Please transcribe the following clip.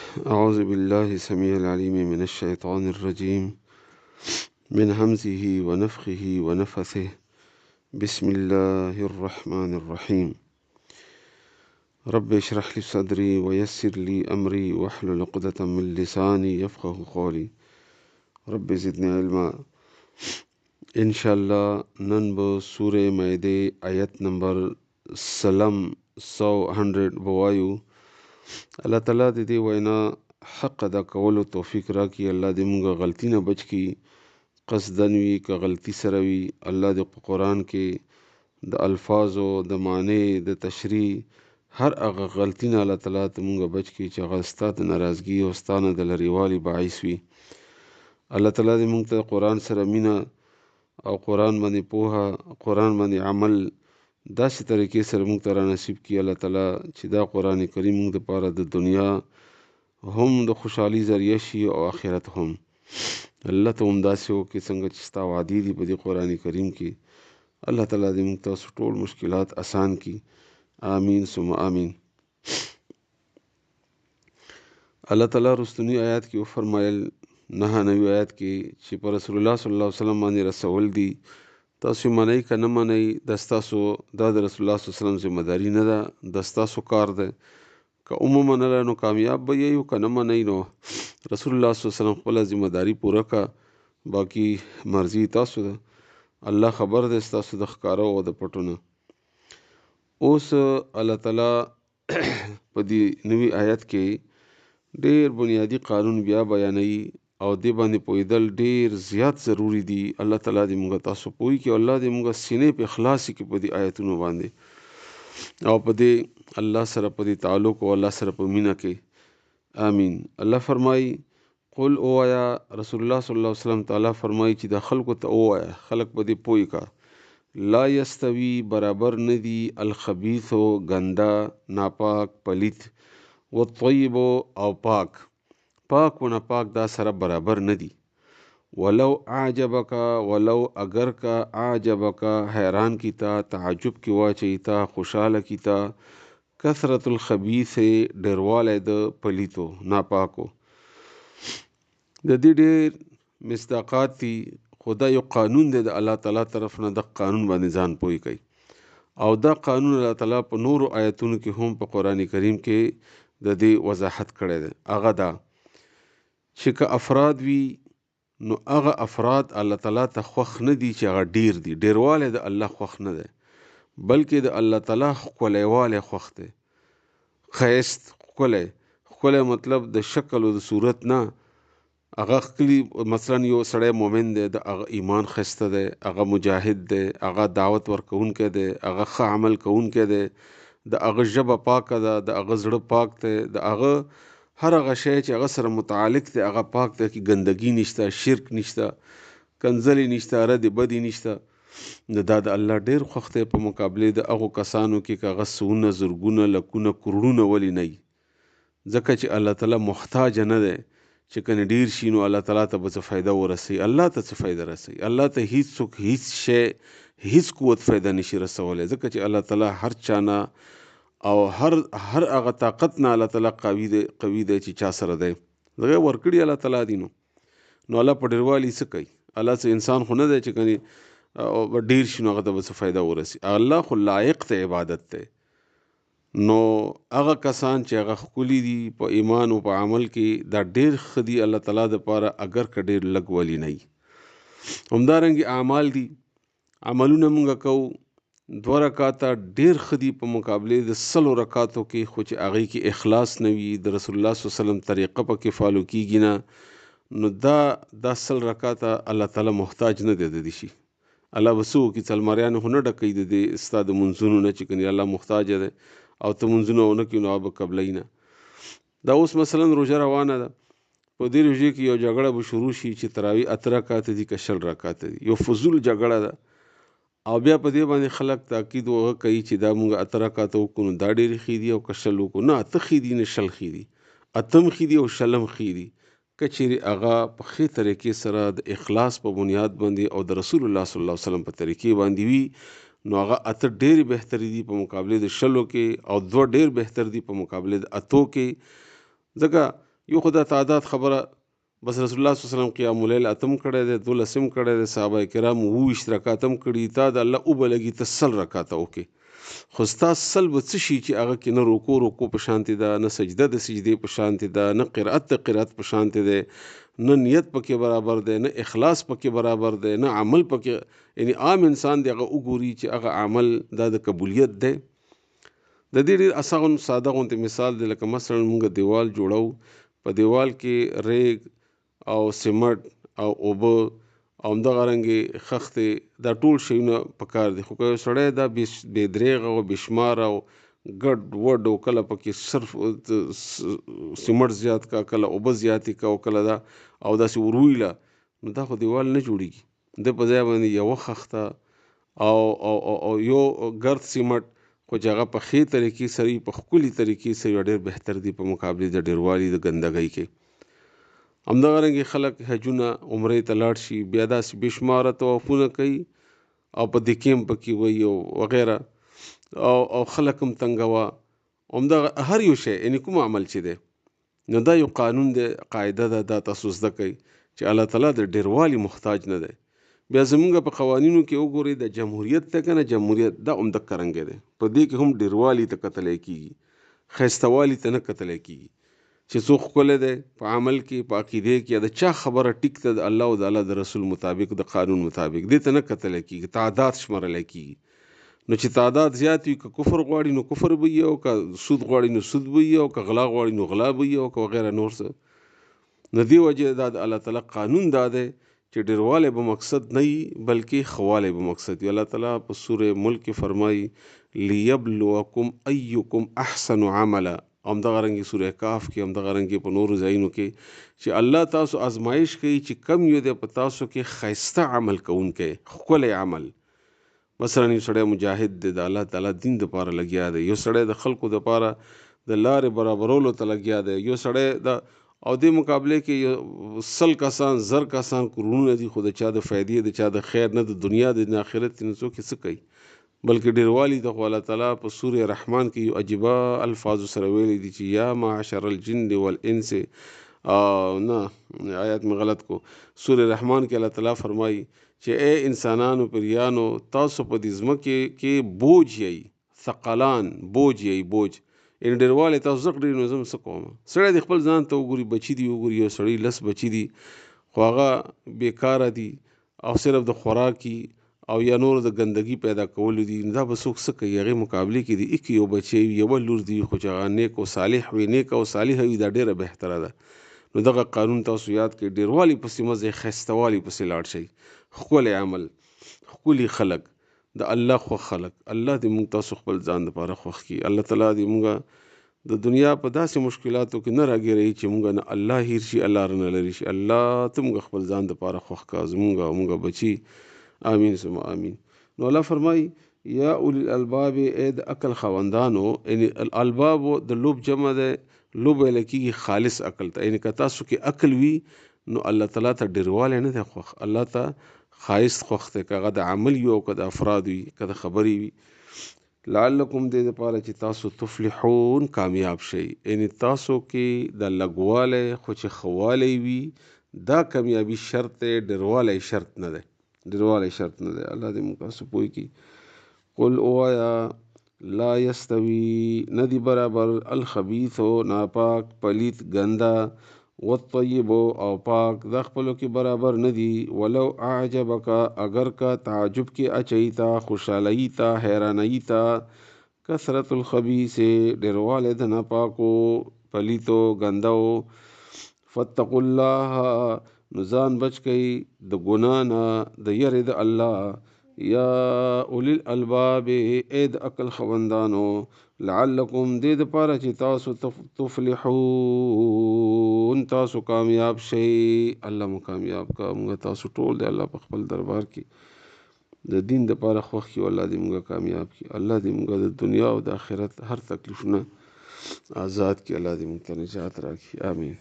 أعوذ بالله السميع العليم من الشيطان الرجيم من همزه ونفخه ونفثه بسم الله الرحمن الرحيم رب اشرح لي صدري ويسر لي أمري واحلل عقدة من لساني يفقه قولي رب زدني علما انشاءالله نن به سورة مائده آیت نمبر 100 بوایو. الله تعالی د دې وینا حق ادا کولو توفیق راکړي. الله دې موږ غلطي نه بچ کړي، قصدن وي که غلطي سره وي. الله دې په قرآن کې د الفاظو د معنی د تشریح هر هغه غلطي نه الله تعالی ته موږ بچ کړي چې هغه ستا د ناراضګي او ستا نه د لرېوالي باعث وي. الله تعالی دې موږ ته قرآن سره مینه او قرآن باندې پوهه، قرآن باندې عمل داسې طریقې سره موږ ته را نصیب کړي. الله تعالی چې دا قرآن کریم موږ دپاره د دنیا هم د خوشحالي ذریعه شي او آخرت هم. الله ته هم داسې وکړي څنګه چې ستا وعدې دي په دې قرآن کریم کې. الله تعالی دې موږ تاسو ټول مشکلات آسان کړي. آمین ثم آمین. الله تعالی رستنی آیات کې وفرمایل 99 آیات کې چې پر رسول الله صلی الله علیه وسلم باندې رسول دي، تاسو منئ که نه منئ دا ستاسو دا د رسول الله صلی الله علیه وسلم ذمہ داري نه ده، دا ستاسو کار ده. که ومنله نو کامیاب به یې، او که نه منئ نو رسول الله صلی الله علیه وسلم خپله ذمہ داري پوره که، باقي مرضي تاسو ده. الله خبر دی ستاسو د ښکاره او د پټو نه. اوس الله تعالی په دې نوي آیت کې ډېر بنیادی قانون بیا بیانوي او دې باندې پوهېدل ډېر زیات ضروری دي. الله تعالی دې موږ تاسو پوهی کړي، الله دې موږ سینې په اخلاص کړي په دې آیتونو باندې او په دې الله سره په دې تعلق او الله سره په مینه کې. آمین. الله فرمایي قل اوایا، رسول الله صلی الله علیه وسلم تعالی فرمایي چې د خلکو ته اوایا، خلک په دې پوهی کا لا یستوی برابر ندی الخبیث گندا ناپاک پلیت والطیب او پاک و ناپاک دا سره برابر ندی. ولو اعجبک، ولو اگر کا اعجبک حیران کی تا، تعجب کی واچی تا، خوشحاله کی تا، کثرت الخبیث ډیروالی د پلیتو ناپاکو. د دې ډېر مصداقات دي، خو دا یو قانون دی د الله تعالی طرف نه. د قانون باندې ځان پوی کوي او دا قانون الله تعالی په نورو آیتونو کې هم په قرآن کریم کې د دې وضاحت کړی دی. هغه دا چې که افراد وي نو هغه افراد الله تعالی ته خوښ نه دي چې هغه ډیر دي. ډیروالی د الله خوښ نه دی، بلکې د الله تعالی ښکلیوالی خوښ دی. ښایست ښکلی مطلب د شکل او د صورت نه. هغه ښکلي مثلا یو سړی مؤمن دی، د هغه ایمان ښایسته دی، هغه مجاهد دی، هغه دعوت ورکوونکی دی، هغه ښه عمل کوونکی دی، د هغه ژبه پاکه ده، د هغه زړه پاک دی، د هغه هر هغه شی چې هغه سره متعلق دی هغه پاک دی، کې ګندګي نشته، شرک نشته، کنځلې نشته، ردې بدې نشته. نو دا د الله ډېر خوښ دی په مقابلې د هغو کسانو کې که هغه سونه زرګونه لکونه کروړونه ولې نه وي. ځکه چې الله تعالی محتاج نه دی چې کنه ډیر شي نو الله تعالی ته به څه فایده ورسوي. الله ته څه فایده رسوي؟ الله ته هیڅوک هیڅ شی هیڅ قوت فایده نشي رسولی، ځکه چې الله تعالی هر چا نه او هر هغه طاقت نه الله تعالی قوي دی چې چا سره دی. دغه ورکړي الله تعالی دی. نو الله په ډیروالي څه کوي؟ الله څه انسان خو نه دی چې کني ډیر شي نو هغه ته به څه فایده ورسي. الله خو لایق ته عبادت دی. نو هغه کسان چې هغه ښکلي دي په ایمان او په عمل کې دا ډېر ښه دي الله تعالی دپاره، اگر که ډېر لږ ولي نه وي. همدارنګې اعمال دي، عملونه موږ کوو 2 رکاته ډېر ښه دي په مقابلې د 100 رکاتو کې، خو چې هغې کې اخلاص نه وي، د رسول الله صلی الله علیه وسلم طریقه پکې فالو کېږي نه، نو دا 100 رکاته الله تعالی محتاج نه دی د دې شي. الله به څه وکړي؟ څلمریان خو نه ډکوي د دې ستا د منځونو نه چې کنې الله محتاج دی او ته منځونه ونه کړي نو هغه به قبلوي نه. دا اوس مثلا روژه روانه ده، په دې روژې کې یو جګړه به شروع شي چې تراویح 8 رکاته دي که 20 رکاته دي. یو فضول جګړه ده او بیا په دې باندې خلک تاکید وغه کوي چې دا موږ 8 رکاته وکړو نو دا ډېرې ښې دي، او که 20 وکړو نه 8 ښې دي نه 20 ښې دي، 8 ښې دي او 20 ښې دي. که چیرې هغه په ښې طریقې سره د اخلاص په بنیاد باندې او د رسول الله صلی الله علیه وسلم په طریقې باندې وي نو هغه 8 ډېرې بهترې دي په مقابلې د 20 کې، او 2 ډېر بهتر دي په مقابلې د 8 کې. ځکه یو خو د تعداد خبره، بس رسول الله صلی الله علیه وسلم قیام اللیل اتم کړی دی، 12 کړی دی، صحابه کرام 20 رکعاتم کړي، تا د الله اوبه لګي ته 100 رکعاته وکړي، خو ستا 100 به څه شي چې هغه کې نه رکوع په شانتې ده، نه سجده د سجدې په شانتې ده، نه قرأت د قرأت په شانتې ده، نه نیت پکې برابر دی، نه اخلاص پکې برابر دی، نه عمل پکې، یعنی عام انسان دی هغه وګوري چې هغه عمل دا د قبولیت دی. د دې ډېر اسان ساده غونډې مثال دی، لکه مثلا موږ دیوال جوړو، په دیوال کې ریګ او سیمټ او اوبه او همدغه رنګې خښتې دا ټول شیونه پکار دي، خو که یو سړی دا بې دریغه او بې شماره او ګډ وډ او کله پکې صرف سیمټ زیات کا، کله اوبه زیاتې کا، او کله دا او داسې ورویله، نو دا خو دیوال نه جوړیږي. د په ځای باندې یوه خښته او یو ګرد سیمټ، خو چې هغه په ښې طریقې سره په ښکلي طریقې سره ډېر بهتر دي په مقابلې د ډېروالي د ګندګۍ کې. همدغه رنګې خلک حجونه عمرې ته لاړ شي، بیا داسې بې شماره طوافونه کوي او په دکې هم پکې وایي او وغیره، او خلک هم تنګوه. همدغه هر یو شی، یعنې کوم عمل چې دی، نو دا یو قانون دی، قاعده ده، دا تاسو زده کوئ چې الله تعالی د ډېروالي محتاج نه دی. بیا زمونږ په قوانینو کې وګورئ، د جمهوریت ته که نه جمهوریت، دا همدغه رنګه دی، په دې کې هم ډېروالي ته کتلی کېږي، ښایستهوالي ته نه کتلی کېږي چې څوک ښکلی دی په عمل کې، په عقیدې کې، یا د چا خبره ټیک ته د الله او د الله د رسول مطابق، د قانون مطابق، دې ته نه کتلی کېږي، تعداد شمارلی کېږي. نو چې تعداد زیات وي، که کفر غواړي نو کفر به وي، او که سود غواړي نو سود به وي، او که غلا غواړي نو غلا به وي، او که وغیره نور څه. نو دې وجې دا د الله تعالی قانون دا دی چې ډېروالی به مقصد نه وي، بلکې ښهوالی به مقصد وي. الله تعالی په سورې ملک کې فرمایي لیبلوکم ایکم احسن عملا، همدغه رنګې سورې کهف کې، همدغه رنګې په نورو ځایونو کې، چې الله تاسو آزمایش کوي چې کم یو دی په تاسو کې ښایسته عمل کوونکی، ښکلی عمل. مثلا یو سړی مجاهد دی، د الله تعالی دین دپاره لګیا دی، یو سړی د خلکو دپاره د لارې برابرولو ته لګیا دی، یو سړی او دې مقابله کې 100 کسان، 1000 کسان، کورونه دي، خو د چا د فایدې، د چا د خیر نه، د دنیا د آخرت نه څوک څه کوي، بلکې ډېروالي د الله تعالی په سورې رحمان کې یو عجیبه الفاظو سره ویلي دي چې یا معشر الجن والانس، نه آیات مې غلط کو، سورې رحمان کې الله تعالی فرمایي چې اے انسانانو پریانو، تاسو په دې ځمکې کې بوج یئ، ثقلان بوج یئ، بوج یعنې ډېروالی تاسو زه ډېر نو زه څه کوم. سړی د خپل ځان ته وګوري، بچي دي وګوري، یو سړی 10 بچي دي، خو هغه بیکاره دي او صرف د خوراکي او یا نور د ګندګي پیدا کولو دي، دا به څوک څه کوي؟ هغې مقابلې کې د ایک یو بچی وي، یوه لور دي، خو چې هغه نیک او صالح وي، نیک او صالحه وي، دا ډېره بهتره ده. نو دغه قانون تاسو یاد کړئ، ډېروالي پسې مه ځئ، ښایستهوالي پسې لاړ شئ، ښکلی عمل، ښکلي خلک، د الله خوښ خلک. الله دې موږ تاسو خپل ځان دپاره خوښ کړي. الله تعالی دې موږ د دنیا په داسې مشکلاتو کې نه راګیروي چې موږ نه الله هیر شي، الله رانه لرې شي. الله ته موږ خپل ځان دپاره خوښ کړه، زموږ او موږ بچي. آمین ثم آمین. نو الله فرمایي یا اولی الالباب، ای د عقل خاوندانو، یعنی الالباب د لوب جمع ده، لوب ویل کېږي خالص عقل ته، یعنی که تاسو کې عقل وي نو الله تعالی ته ډېروالی نه دی خوښ، الله ته ښایست خوښ دی، که هغه د عمل وي او که د افراد وي، که د خبرې وي. لعلکم دې دپاره چې تاسو تفلحون، کامیاب شئ، یعنی تاسو کې د لږوالی خو چې ښهوالی وي، دا کامیابي شرط دی، ډېروالی شرط نه دی، ډېروالی شرط نه دی. الله دې موږ تاسو پوه کړي. قل اوایا لا یستوي، نه دی برابر، الخبیثو ناپاک، پلیت، ګنده، والطیب او پاک، دا خپلو کې برابر نه دي. ولو اعجبک، اگر کا تعجب کې اچوي تا، خوشحالۍ تا، حیرانۍ تا، کثرت الخبیث، ډېروالی د ناپاکو، پلیتو، ګندو. فاتقوا الله، نو ځان بچ کئ د ګناه نه، د یرې د الله. یا اولی الالباب، ای د عقل خاوندانو، لعلکم دې دپاره چې تاسو تفلحون، تاسو کامیاب شئ. الله مو کامیاب کا، موږ تاسو ټول د الله په خپل دربار کې د دین دپاره خوښ کړي، الله دې موږ کامیاب کړي. الله دې موږ د دنیا او د آخرت هر تکلیفونه آزاد کړي. الله دې موږ ته نجات راکړي. آمین.